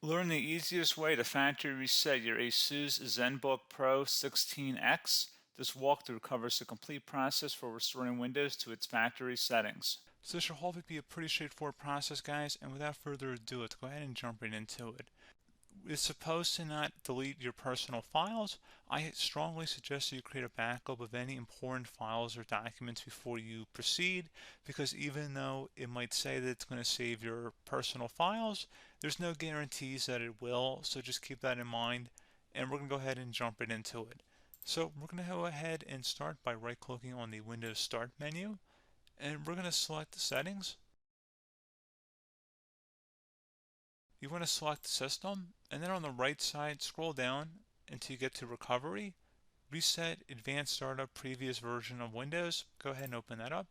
Learn the easiest way to factory reset your ASUS Zenbook Pro 16X. This walkthrough covers the complete process for restoring Windows to its factory settings. So this should hopefully be a pretty straightforward process, guys, and without further ado, let's go ahead and jump right into it. It's supposed to not delete your personal files. I strongly suggest that you create a backup of any important files or documents before you proceed, because even though it might say that it's going to save your personal files, there's no guarantees that it will, so just keep that in mind, and we're going to go ahead and jump right into it. So we're going to go ahead and start by right-clicking on the Windows Start menu, and we're going to select the settings. You want to select System, and then on the right side, scroll down until you get to Recovery. Reset Advanced Startup Previous Version of Windows. Go ahead and open that up.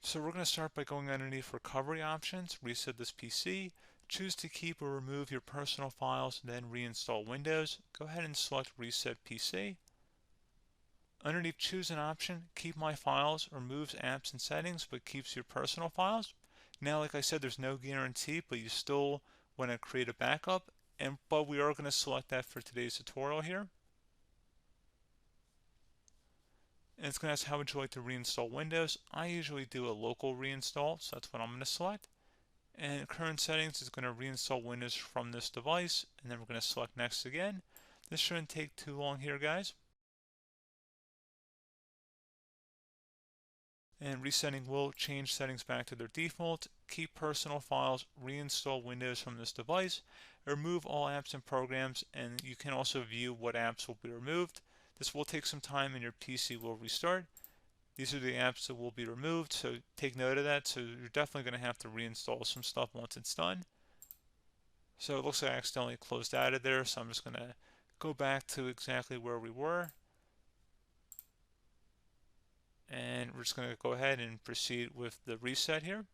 So we're going to start by going underneath Recovery Options, reset this PC, choose to keep or remove your personal files, then reinstall Windows. Go ahead and select Reset PC. Underneath Choose an option, Keep My Files removes apps and settings but keeps your personal files. Now, like I said, there's no guarantee, but you still want to create a backup, but we are going to select that for today's tutorial here. And it's going to ask how would you like to reinstall Windows. I usually do a local reinstall, so that's what I'm going to select. And current settings is going to reinstall Windows from this device, and then we're going to select next again. This shouldn't take too long here, guys. And resetting will change settings back to their default, keep personal files, reinstall Windows from this device, remove all apps and programs, and you can also view what apps will be removed. This will take some time and your PC will restart. These are the apps that will be removed, so take note of that. So you're definitely going to have to reinstall some stuff once it's done. So it looks like I accidentally closed out of there, so I'm just going to go back to exactly where we were. And we're just going to go ahead and proceed with the reset here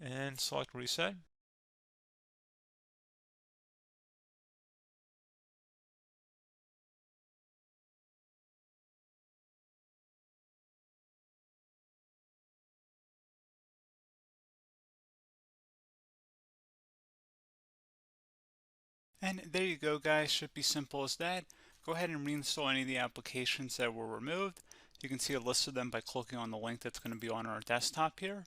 and select reset. And there you go, guys. Should be simple as that. Go ahead and reinstall any of the applications that were removed. You can see a list of them by clicking on the link that's going to be on our desktop here.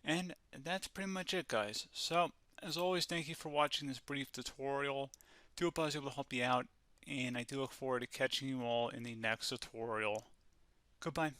And that's pretty much it, guys. So, as always, thank you for watching this brief tutorial. Do hope I was able to help you out, and I do look forward to catching you all in the next tutorial. Goodbye.